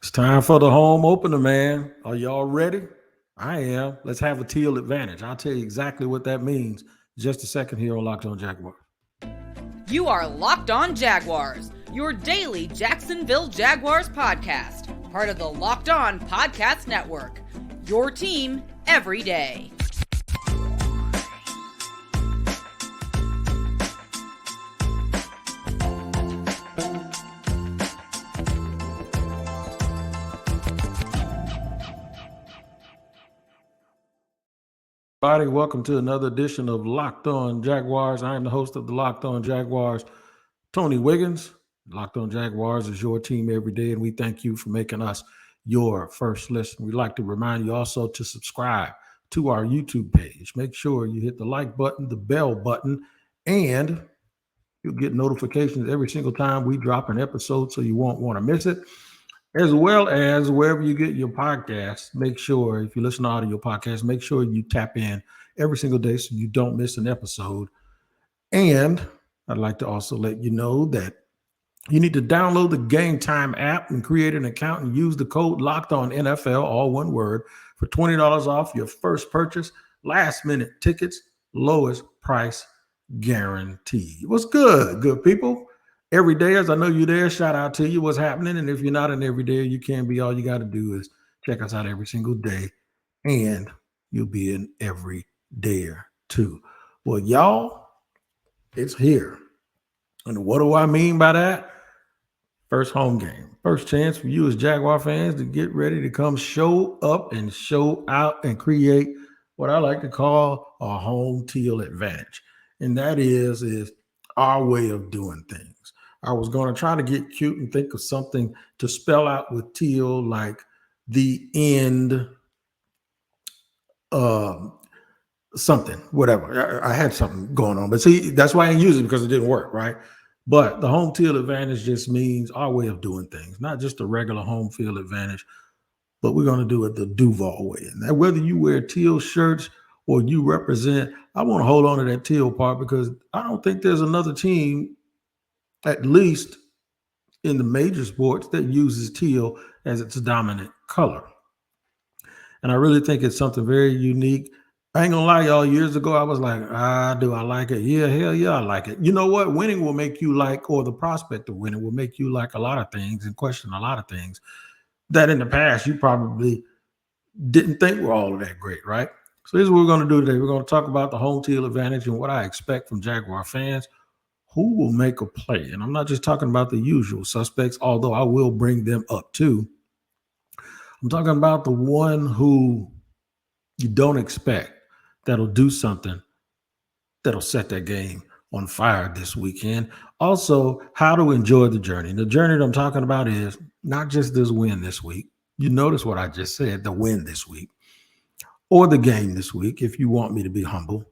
It's time for the home opener, man. Are y'all ready? I am. Let's have a Teal advantage. I'll tell you exactly what that means just a second here on Locked On Jaguars. You are Locked On Jaguars, your daily Jacksonville Jaguars podcast, part of the Locked On Podcast Network. Your team every day. Everybody, welcome to another edition of Locked On Jaguars. I am the host of the Locked On Jaguars, Tony Wiggins. Locked On Jaguars is your team every day, and we thank you for making us your first listen. We'd like to remind you also to subscribe to our YouTube page. Make sure you hit the like button, the bell button, and you'll get notifications every single time we drop an episode, so you won't want to miss it. As well as wherever you get your podcasts, make sure, if you listen to audio podcasts, make sure you tap in every single day so you don't miss an episode. And I'd like to also let you know that you need to download the Gametime app and create an account and use the code LOCKEDONNFL, all one word, for $20 off your first purchase. Last minute tickets, lowest price guarantee. What's good, good people? Every day, as I know you're there, shout out to you. What's happening? And if you're not an everyday, you can be. All you got to do is check us out every single day, and you'll be an everydayer too. Well, y'all, it's here. And what do I mean by that? First home game. First chance for you as Jaguar fans to get ready to come show up and show out and create what I like to call a home Teal advantage. And that is our way of doing things. I was going to try to get cute and think of something to spell out with Teal, like the end, something, whatever. I had something going on, but see, that's why I didn't use it, because it didn't work, right? But the home Teal advantage just means our way of doing things, not just a regular home field advantage, but we're going to do it the Duval way. And whether you wear Teal shirts or you represent, I want to hold on to that Teal part, because I don't think there's another team, at least in the major sports, that uses Teal as its dominant color. And I really think it's something very unique. I ain't gonna lie, y'all, years ago, I was like, do I like it? Yeah, hell yeah, I like it. You know what? Winning will make you like, or the prospect of winning will make you like a lot of things and question a lot of things that in the past you probably didn't think were all of that great, right? So this is what we're going to do today. We're going to talk about the home Teal advantage and what I expect from Jaguar fans who will make a play. And I'm not just talking about the usual suspects, although I will bring them up too. I'm talking about the one who you don't expect that'll do something that'll set that game on fire this weekend. Also, how to enjoy the journey. The journey that I'm talking about is not just this win this week. You notice what I just said, the win this week, or the game this week, if you want me to be humble.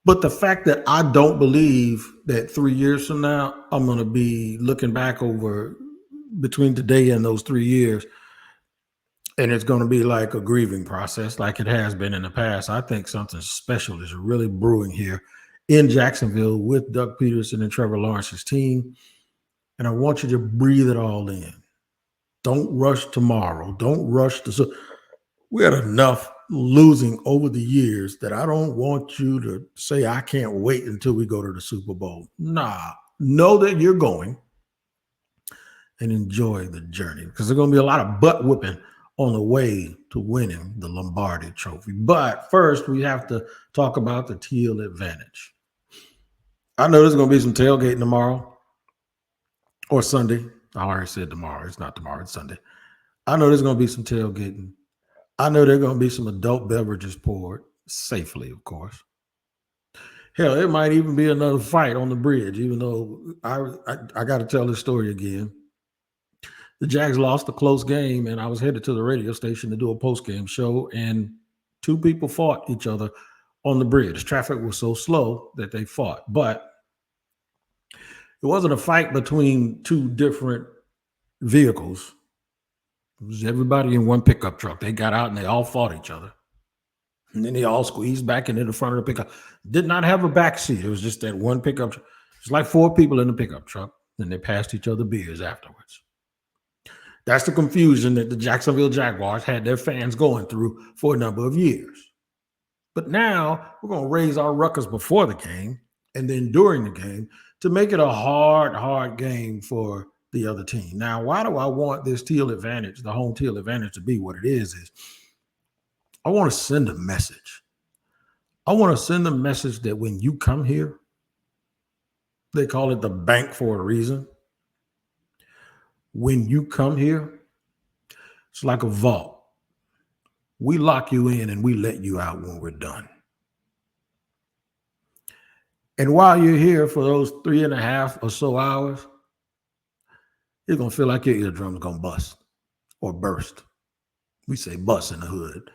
But the fact that I don't believe that 3 years from now, I'm going to be looking back over between today and those 3 years, and it's going to be like a grieving process like it has been in the past. I think something special is really brewing here in Jacksonville with Doug Peterson and Trevor Lawrence's team. And I want you to breathe it all in. Don't rush tomorrow. Don't rush to. We had enough losing over the years that I don't want you to say, I can't wait until we go to the Super Bowl. Nah, know that you're going, and enjoy the journey, because there's going to be a lot of butt whipping on the way to winning the Lombardi Trophy. But first, we have to talk about the Teal advantage. I know there's going to be some tailgating tomorrow or Sunday. I already said tomorrow. It's not tomorrow. It's Sunday. I know there's going to be some tailgating. I know there are going to be some adult beverages poured, safely, of course. Hell, it might even be another fight on the bridge, even though I got to tell this story again. The Jags lost a close game, and I was headed to the radio station to do a post-game show, and two people fought each other on the bridge. Traffic was so slow that they fought. But it wasn't a fight between two different vehicles. It was everybody in one pickup truck. They got out and they all fought each other. And then they all squeezed back into the front of the pickup. Did not have a back seat. It was just that one pickup truck. It's like four people in the pickup truck. Then they passed each other beers afterwards. That's the confusion that the Jacksonville Jaguars had their fans going through for a number of years. But now we're going to raise our ruckus before the game and then during the game to make it a hard game for the other team. Now, why do I want this Teal advantage, the home Teal advantage, to be what it is I want to send a message. I want to send a message that when you come here, they call it the bank for a reason. When you come here, it's like a vault. We lock you in and we let you out when we're done. And while you're here for those 3.5 or so hours, you're going to feel like your eardrum's going to bust or burst. We say bust in the hood.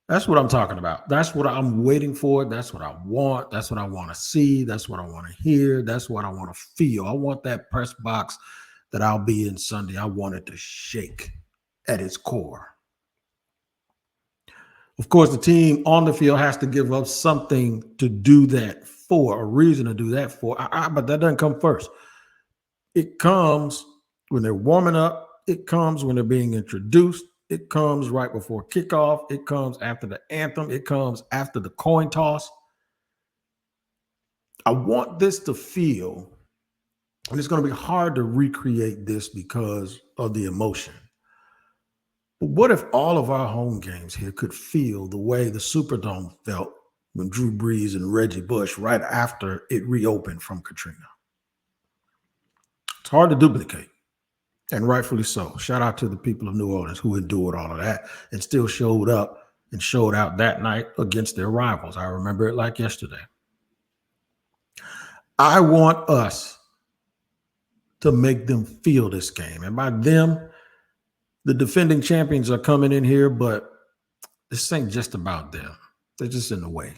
That's what I'm talking about. That's what I'm waiting for. That's what I want. That's what I want to see. That's what I want to hear. That's what I want to feel. I want that press box that I'll be in Sunday. I want it to shake at its core. Of course, the team on the field has to give up something to do that for, a reason to do that for. But that doesn't come first. It comes when they're warming up. It comes when they're being introduced. It comes right before kickoff. It comes after the anthem. It comes after the coin toss. I want this to feel, and it's going to be hard to recreate this because of the emotion. But what if all of our home games here could feel the way the Superdome felt when Drew Brees and Reggie Bush right after it reopened from Katrina? It's hard to duplicate. And rightfully so. Shout out to the people of New Orleans who endured all of that and still showed up and showed out that night against their rivals. I remember it like yesterday. I want us to make them feel this game. And by them, the defending champions are coming in here, but this ain't just about them. They're just in the way.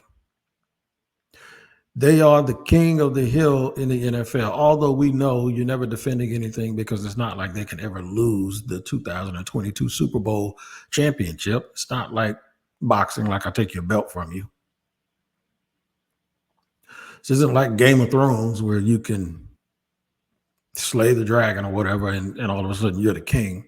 They are the king of the hill in the NFL, although we know you're never defending anything because it's not like they can ever lose the 2022 Super Bowl championship. It's not like boxing, like I take your belt from you. This isn't like Game of Thrones where you can slay the dragon or whatever and all of a sudden you're the king.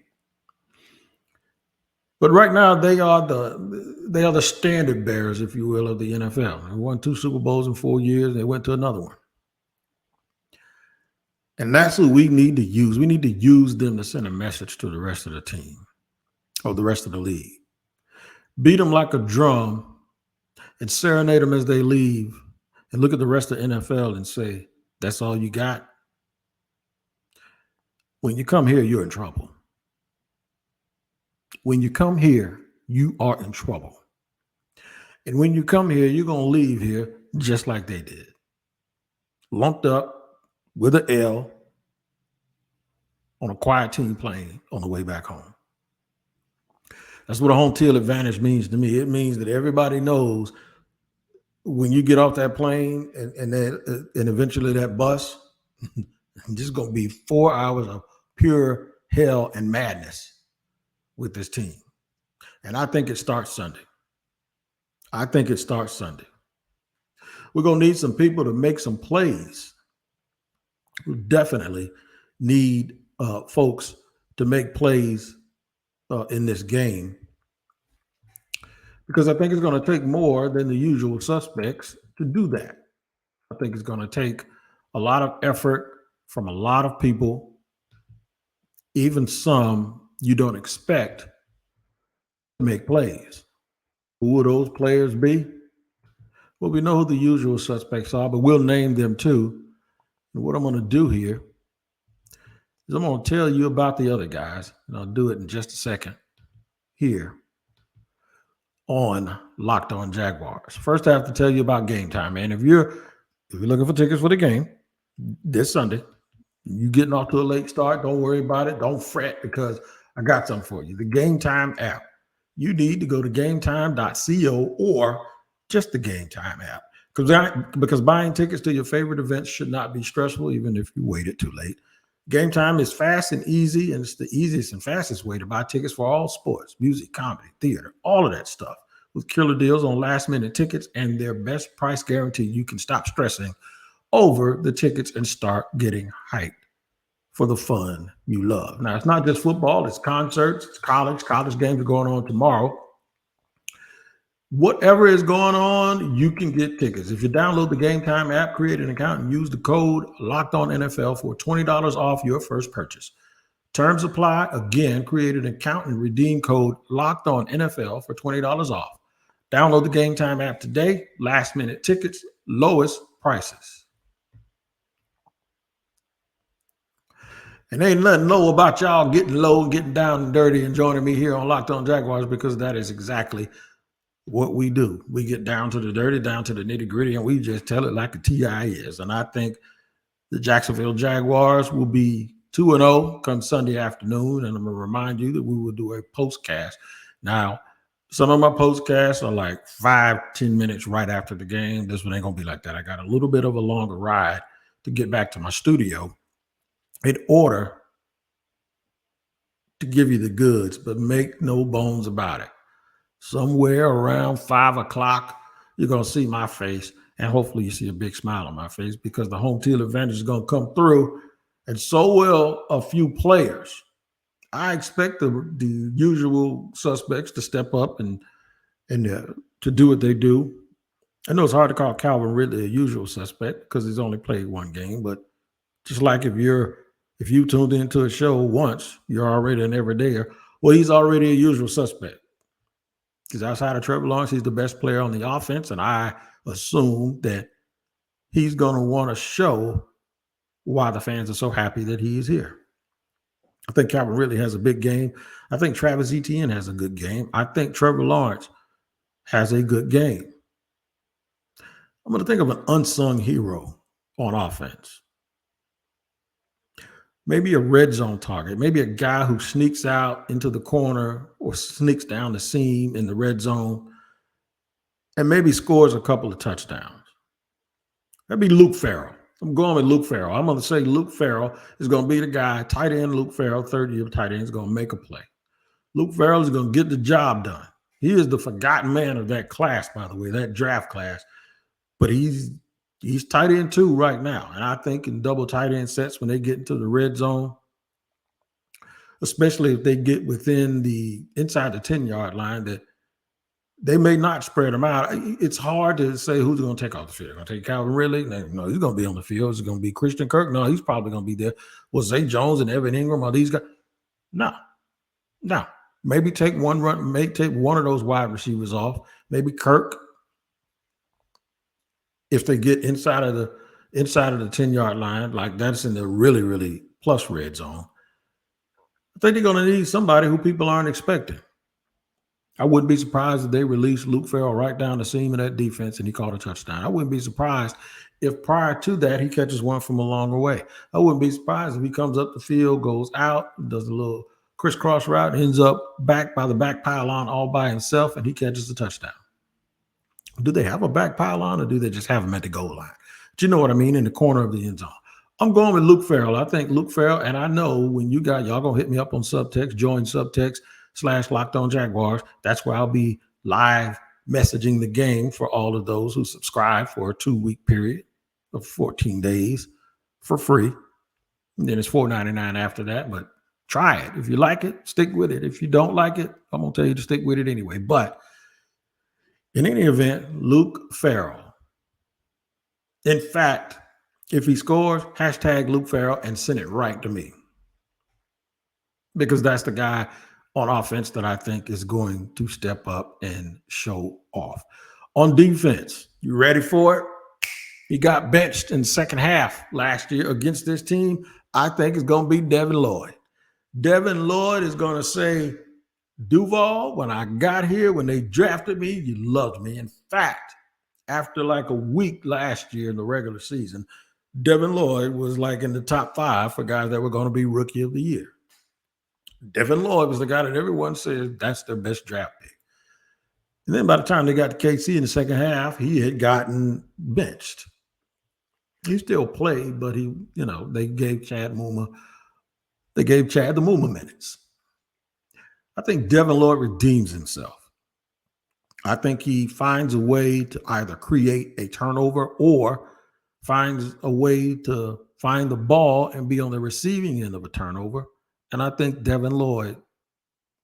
But right now, they are the standard bearers, if you will, of the NFL. They won 2 Super Bowls in 4 years. They went to another one. And that's who we need to use. We need to use them to send a message to the rest of the team or the rest of the league. Beat them like a drum and serenade them as they leave and look at the rest of the NFL and say, that's all you got? When you come here, you're in trouble. When you come here, you are in trouble. And when you come here, you're going to leave here just like they did. Lumped up with an L on a quiet team plane on the way back home. That's what a home Teal advantage means to me. It means that everybody knows when you get off that plane and eventually that bus, it's just going to be 4 hours of pure hell and madness with this team. And I think it starts Sunday. We're going to need some people to make some plays. We definitely need folks to make plays in this game because I think it's going to take more than the usual suspects to do that. I think it's going to take a lot of effort from a lot of people, even some you don't expect to make plays. Who will those players be? Well, we know who the usual suspects are, but we'll name them too. And what I'm going to do here is I'm going to tell you about the other guys, and I'll do it in just a second here on Locked On Jaguars. First, I have to tell you about Gametime, man. If you're looking for tickets for the game this Sunday, you getting off to a late start, don't worry about it. Don't fret because I got something for you. The Gametime app. You need to go to gametime.co or just the Gametime app. Because buying tickets to your favorite events should not be stressful, even if you waited too late. Gametime is fast and easy, and it's the easiest and fastest way to buy tickets for all sports, music, comedy, theater, all of that stuff. With killer deals on last-minute tickets and their best price guarantee, you can stop stressing over the tickets and start getting hyped for the fun you love. Now, it's not just football, it's concerts, it's college games are going on tomorrow. Whatever is going on, you can get tickets. If you download the Gametime app, create an account, and use the code LOCKEDONNFL for $20 off your first purchase. Terms apply. Again, create an account and redeem code LOCKEDONNFL for $20 off. Download the Gametime app today. Last minute tickets, lowest prices. And ain't nothing low about y'all getting low, getting down and dirty, and joining me here on Locked On Jaguars, because that is exactly what we do. We get down to the dirty, down to the nitty gritty, and we just tell it like a TI is. And I think the Jacksonville Jaguars will be 2-0 come Sunday afternoon. And I'm going to remind you that we will do a postcast. Now, some of my postcasts are like 5-10 minutes right after the game. This one ain't going to be like that. I got a little bit of a longer ride to get back to my studio in order to give you the goods, but make no bones about it. Somewhere around 5 o'clock, you're going to see my face, and hopefully you see a big smile on my face, because the home Teal advantage is going to come through, and so will a few players. I expect the usual suspects to step up and to do what they do. I know it's hard to call Calvin Ridley a usual suspect because he's only played one game, but just like if you tuned into a show once, you're already an everydayer. Well, he's already a usual suspect. Because outside of Trevor Lawrence, he's the best player on the offense, and I assume that he's going to want to show why the fans are so happy that he is here. I think Calvin Ridley has a big game. I think Travis Etienne has a good game. I think Trevor Lawrence has a good game. I'm going to think of an unsung hero on offense. Maybe a red zone target, maybe a guy who sneaks out into the corner or sneaks down the seam in the red zone and maybe scores a couple of touchdowns. That'd be Luke Farrell. I'm going with Luke Farrell. I'm going to say Luke Farrell is going to be the guy, tight end Luke Farrell, third-year tight end, is going to make a play. Luke Farrell is going to get the job done. He is the forgotten man of that class, by the way, that draft class. But he's tight end 2 right now. And I think in double tight end sets, when they get into the red zone, especially if they get within inside the 10-yard line, that they may not spread them out. It's hard to say who's going to take off the field. Going to take Calvin Ridley? No, he's going to be on the field. Is it going to be Christian Kirk? No, he's probably going to be there. Was Zay Jones and Evan Ingram? Are these guys? No. Maybe take one run, take one of those wide receivers off. Maybe Kirk. If they get inside of the 10-yard line, like that's in the really, really plus red zone, I think they're going to need somebody who people aren't expecting. I wouldn't be surprised if they release Luke Farrell right down the seam of that defense and he caught a touchdown. I wouldn't be surprised if prior to that he catches one from a longer way. I wouldn't be surprised if he comes up the field, goes out, does a little crisscross route, ends up back by the back pylon all by himself, and he catches the touchdown. Do they have a back pylon, or do they just have him at the goal line? Do you know what I mean? In the corner of the end zone. I'm going with Luke Farrell. I think Luke Farrell, and I know when y'all going to hit me up on subtext, join subtext /Locked On Jaguars. That's where I'll be live messaging the game for all of those who subscribe for a 2-week period of 14 days for free. And then it's $4.99 after that, but try it. If you like it, stick with it. If you don't like it, I'm going to tell you to stick with it anyway. But in any event, Luke Farrell. In fact, if he scores, hashtag Luke Farrell and send it right to me. Because that's the guy on offense that I think is going to step up and show off. On defense, you ready for it? He got benched in the second half last year against this team. I think it's going to be Devin Lloyd. Devin Lloyd is going to say, Duval, when I got here, when they drafted me, you loved me. In fact, after like a week last year in the regular season, Devin Lloyd was like in the top 5 for guys that were going to be rookie of the year. Devin Lloyd was the guy that everyone said that's their best draft pick. And then by the time they got to KC in the second half, he had gotten benched. He still played, but they gave Chad the Muma minutes. I think Devin Lloyd redeems himself. I think he finds a way to either create a turnover or finds find the ball and be on the receiving end of a turnover. And I think Devin Lloyd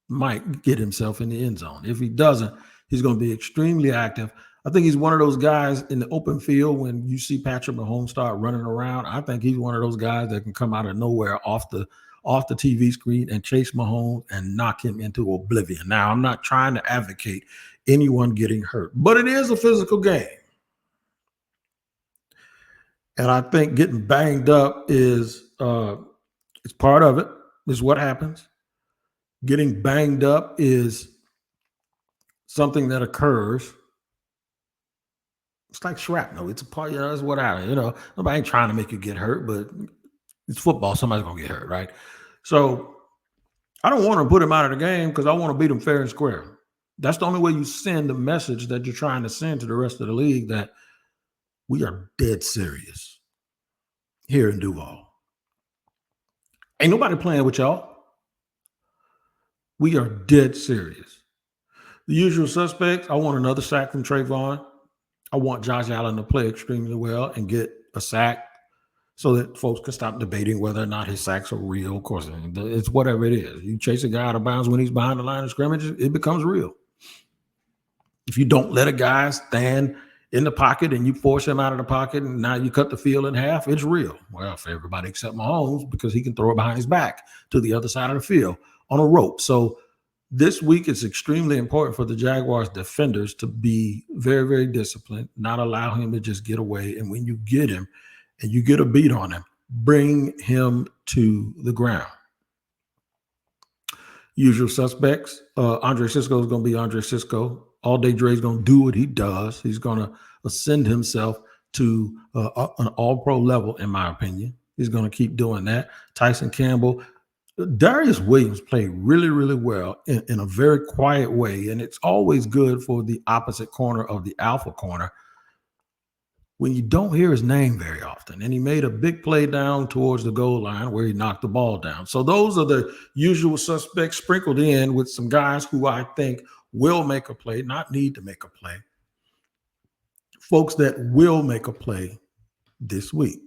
might get himself in the end zone. If he doesn't, he's going to be extremely active. I think he's one of those guys in the open field when you see Patrick Mahomes start running around. I think he's one of those guys that can come out of nowhere off the TV screen and chase Mahomes and knock him into oblivion. Now, I'm not trying to advocate anyone getting hurt, but it is a physical game. And I think getting banged up is it's part of it, is what happens. Getting banged up is something that occurs. It's like shrapnel. It's a part, that's what happens. Nobody ain't trying to make you get hurt, but it's football. Somebody's going to get hurt, right? So I don't want to put him out of the game because I want to beat him fair and square. That's the only way you send the message that you're trying to send to the rest of the league, that we are dead serious here in Duval. Ain't nobody playing with y'all. We are dead serious. The usual suspects, I want another sack from Trayvon. I want Josh Allen to play extremely well and get a sack so that folks can stop debating whether or not his sacks are real. Of course, it's whatever it is. You chase a guy out of bounds when he's behind the line of scrimmage, it becomes real. If you don't let a guy stand in the pocket and you force him out of the pocket and now you cut the field in half, it's real. Well, for everybody except Mahomes, because he can throw it behind his back to the other side of the field on a rope. So this week, it's extremely important for the Jaguars defenders to be very, very disciplined, not allow him to just get away. And when you get him and you get a beat on him, bring him to the ground. Usual suspects, Andre Cisco is going to be Andre Cisco. All Day Dre's going to do what he does. He's going to ascend himself to an all-pro level, in my opinion. He's going to keep doing that. Tyson Campbell. Darius Williams played really, really well in a very quiet way, and it's always good for the opposite corner of the alpha corner when you don't hear his name very often. And he made a big play down towards the goal line where he knocked the ball down. So those are the usual suspects sprinkled in with some guys who I think will make a play, not need to make a play. Folks that will make a play this week.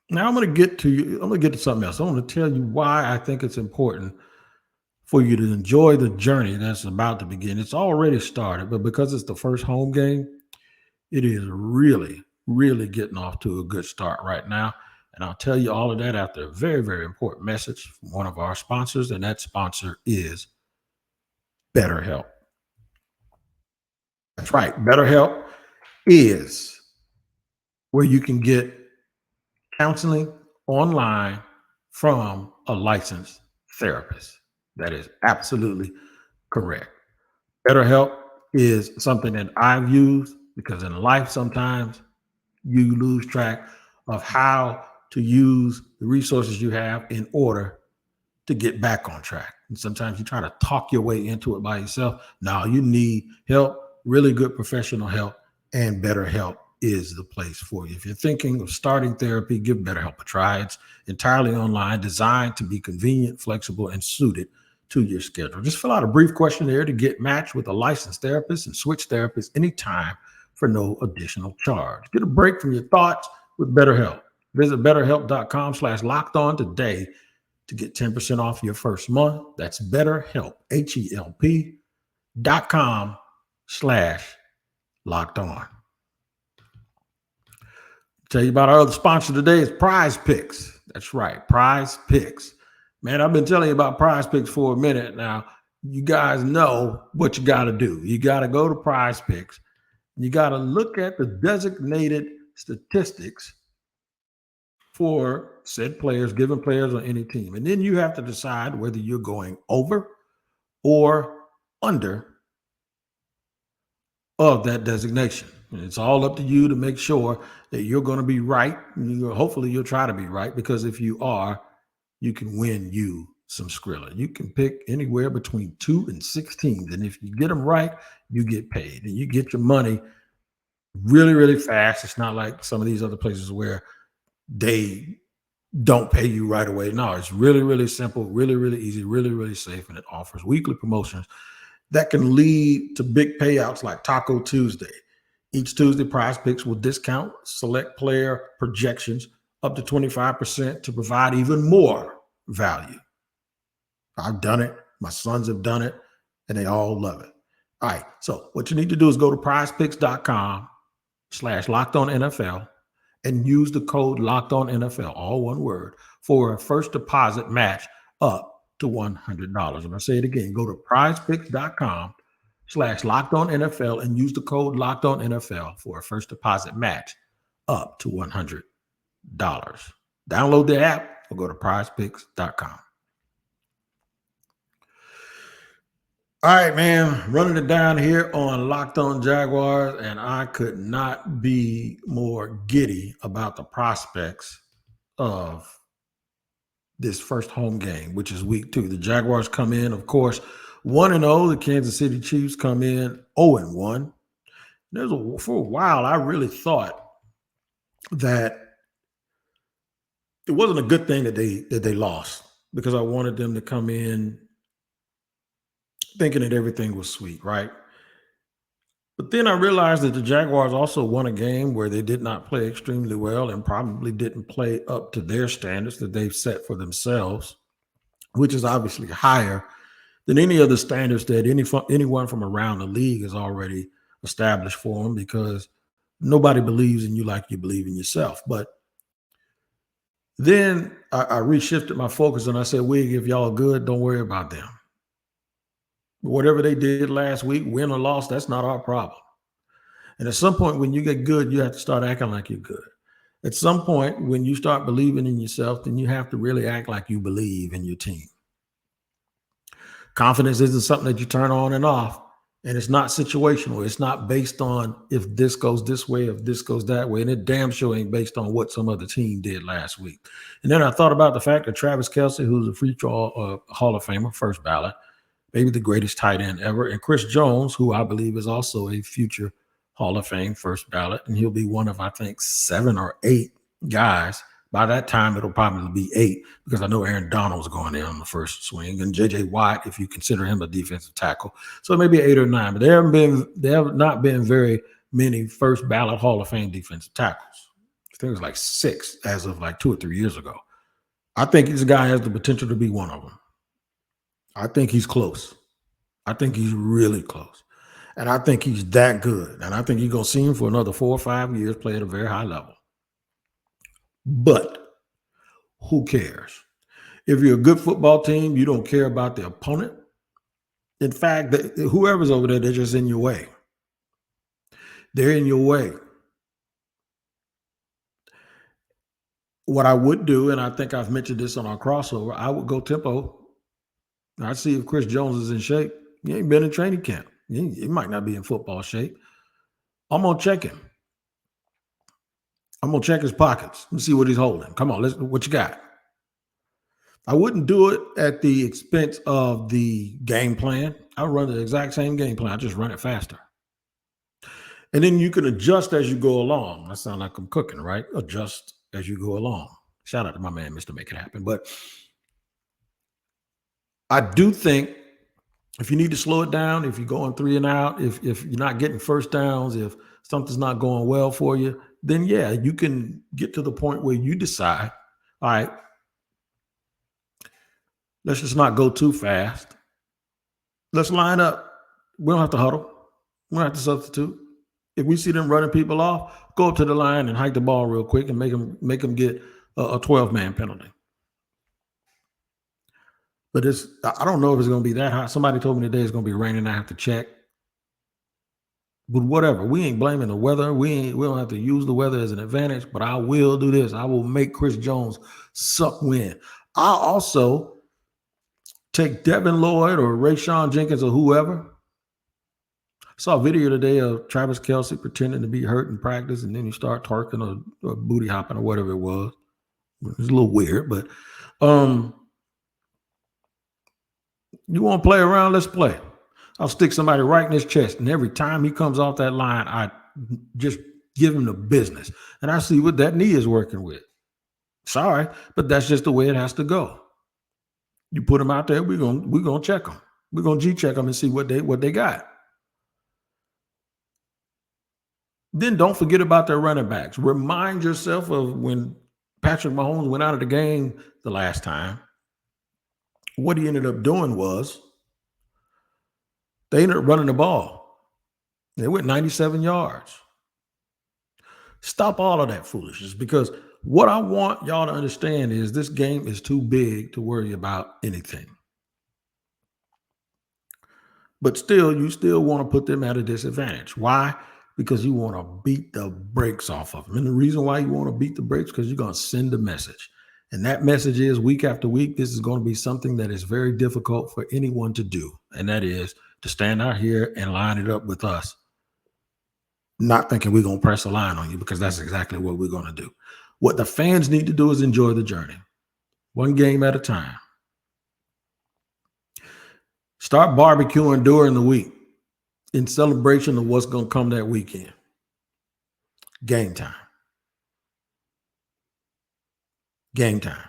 Now I'm going to get to something else. I want to tell you why I think it's important for you to enjoy the journey that's about to begin. It's already started, but because it's the first home game, it is really, really getting off to a good start right now. And I'll tell you all of that after a very, very important message from one of our sponsors, and that sponsor is BetterHelp. That's right. BetterHelp is where you can get counseling online from a licensed therapist. That is absolutely correct. BetterHelp is something that I've used because in life, sometimes you lose track of how to use the resources you have in order to get back on track. And sometimes you try to talk your way into it by yourself. Now you need help, really good professional help, and BetterHelp is the place for you. If you're thinking of starting therapy, give BetterHelp a try. It's entirely online, designed to be convenient, flexible, and suited to your schedule. Just fill out a brief questionnaire to get matched with a licensed therapist and switch therapists anytime for no additional charge. Get a break from your thoughts with BetterHelp. Visit BetterHelp.com/lockedon today to get 10% off your first month. That's BetterHelp, HELP.com/lockedon. Tell you about our other sponsor today is PrizePicks. That's right, PrizePicks. Man, I've been telling you about PrizePicks for a minute now. You guys know what you got to do. You got to go to PrizePicks. You got to look at the designated statistics for said players, given players on any team. And then you have to decide whether you're going over or under of that designation. And it's all up to you to make sure that you're going to be right. Hopefully you'll try to be right, because if you are, you can win you some Skrilla. You can pick anywhere between 2 and 6 teams. And if you get them right, you get paid and you get your money really, really fast. It's not like some of these other places where they don't pay you right away. No, it's really, really simple, really, really easy, really, really safe. And it offers weekly promotions that can lead to big payouts like Taco Tuesday. Each Tuesday, PrizePicks will discount select player projections up to 25% to provide even more value. I've done it. My sons have done it, and they all love it. All right. So what you need to do is go to prizepicks.com/LockedOnNFL and use the code LockedOnNFL, all one word, for a first deposit match up to $100. And I'll say it again. Go to prizepicks.com/LockedOnNFL and use the code LockedOnNFL for a first deposit match up to $100. Download the app or go to prizepicks.com. All right, man, running it down here on Locked On Jaguars, and I could not be more giddy about the prospects of this first home game, which is week 2. The Jaguars come in, of course, 1-0. The Kansas City Chiefs come in 0-1. For a while, I really thought that it wasn't a good thing that they lost, because I wanted them to come in thinking that everything was sweet, right? But then I realized that the Jaguars also won a game where they did not play extremely well and probably didn't play up to their standards that they've set for themselves, which is obviously higher than any of the standards that anyone from around the league has already established for them, because nobody believes in you like you believe in yourself. But then I reshifted my focus and I said, Wig, if y'all good, don't worry about them. Whatever they did last week, win or loss, that's not our problem. And at some point when you get good, you have to start acting like you're good. At some point when you start believing in yourself, then you have to really act like you believe in your team. Confidence isn't something that you turn on and off, and it's not situational. It's not based on if this goes this way, if this goes that way, and it damn sure ain't based on what some other team did last week. And then I thought about the fact that Travis Kelce, who's a future Hall of Famer, first ballot, maybe the greatest tight end ever, and Chris Jones, who I believe is also a future Hall of Fame first ballot, and he'll be one of, I think, 7 or 8 guys. By that time, it'll probably be 8, because I know Aaron Donald's going in on the first swing, and J.J. Watt, if you consider him a defensive tackle. So maybe 8 or 9, but there have not been very many first ballot Hall of Fame defensive tackles. I think it was like 6 as of like 2 or 3 years ago. I think this guy has the potential to be one of them. I think he's close. I think he's really close. And I think he's that good. And I think you're going to see him for another 4 or 5 years play at a very high level. But who cares? If you're a good football team, you don't care about the opponent. In fact, whoever's over there, they're just in your way. They're in your way. What I would do, and I think I've mentioned this on our crossover, I would go tempo. I'd see if Chris Jones is in shape. He ain't been in training camp. He might not be in football shape. I'm going to check him. I'm going to check his pockets and see what he's holding. Come on, what you got? I wouldn't do it at the expense of the game plan. I would run the exact same game plan. I just run it faster. And then you can adjust as you go along. That sounds like I'm cooking, right? Adjust as you go along. Shout out to my man, Mr. Make It Happen. But I do think if you need to slow it down, if you're going 3 and out, if you're not getting first downs, if something's not going well for you, then yeah, you can get to the point where you decide, all right, let's just not go too fast. Let's line up. We don't have to huddle. We don't have to substitute. If we see them running people off, go up to the line and hike the ball real quick and make them get a 12-man penalty. But I don't know if it's going to be that hot. Somebody told me today it's going to be raining. I have to check. But whatever. We ain't blaming the weather. We don't have to use the weather as an advantage. But I will do this. I will make Chris Jones suck wind. I'll also take Devin Lloyd or Rayshon Jenkins or whoever. I saw a video today of Travis Kelce pretending to be hurt in practice, and then he start twerking or booty hopping or whatever it was. It was a little weird, but you want to play around? Let's play. I'll stick somebody right in his chest, and every time he comes off that line, I just give him the business, and I see what that knee is working with. Sorry, but that's just the way it has to go. You put him out there, we're gonna check them. We're gonna G-check them and see what they got. Then don't forget about their running backs. Remind yourself of when Patrick Mahomes went out of the game the last time, what he ended up doing was they ended up running the ball. They went 97 yards. Stop all of that foolishness, because what I want y'all to understand is this game is too big to worry about anything. But still, you still want to put them at a disadvantage. Why? Because you want to beat the brakes off of them. And the reason why you want to beat the brakes, because you're going to send a message. And that message is, week after week, this is going to be something that is very difficult for anyone to do. And that is to stand out here and line it up with us, not thinking we're going to press a line on you, because that's exactly what we're going to do. What the fans need to do is enjoy the journey, one game at a time. Start barbecuing during the week in celebration of what's going to come that weekend. Game time. Game time.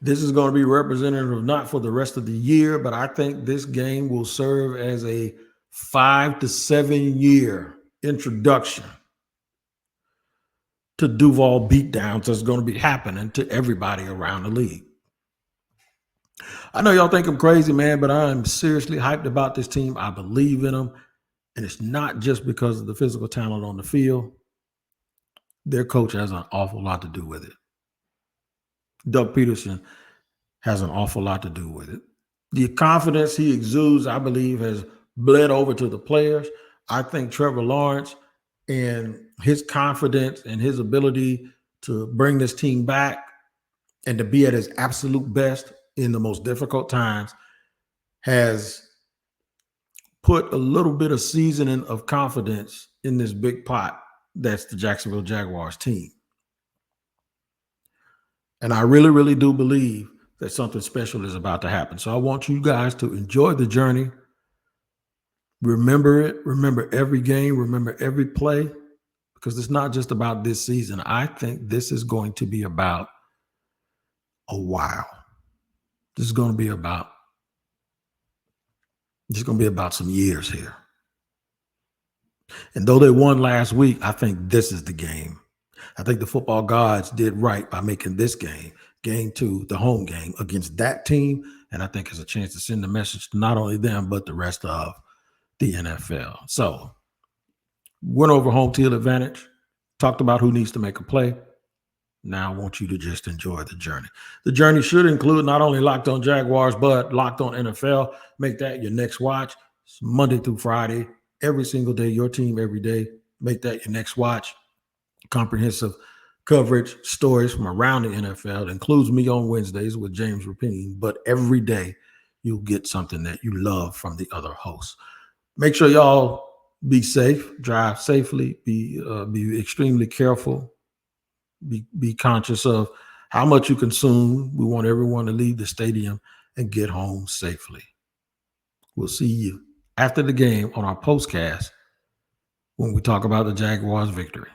This is going to be representative not for the rest of the year, but I think this game will serve as a 5 to 7 year introduction to Duval beatdowns that's going to be happening to everybody around the league. I know y'all think I'm crazy, man, but I'm seriously hyped about this team. I believe in them, and it's not just because of the physical talent on the field. Their coach has an awful lot to do with it. Doug Peterson has an awful lot to do with it. The confidence he exudes, I believe, has bled over to the players. I think Trevor Lawrence and his confidence and his ability to bring this team back and to be at his absolute best in the most difficult times has put a little bit of seasoning of confidence in this big pot that's the Jacksonville Jaguars team. And I really, really do believe that something special is about to happen. So I want you guys to enjoy the journey. Remember it. Remember every game. Remember every play, because it's not just about this season. I think this is going to be about a while. This is going to be about some years here. And though they won last week, I think this is the game. I think the football gods did right by making this game, game 2, the home game against that team. And I think it's a chance to send a message to not only them, but the rest of the NFL. So went over home field advantage, talked about who needs to make a play. Now I want you to just enjoy the journey. The journey should include not only Locked On Jaguars, but Locked On NFL. Make that your next watch. It's Monday through Friday, every single day, your team every day. Make that your next watch. Comprehensive coverage, stories from around the NFL. It includes me on Wednesdays with James Rapine, but every day you'll get something that you love from the other hosts. Make sure y'all be safe, drive safely, be extremely careful. Be conscious of how much you consume. We want everyone to leave the stadium and get home safely. We'll see you after the game on our postcast when we talk about the Jaguars' victory.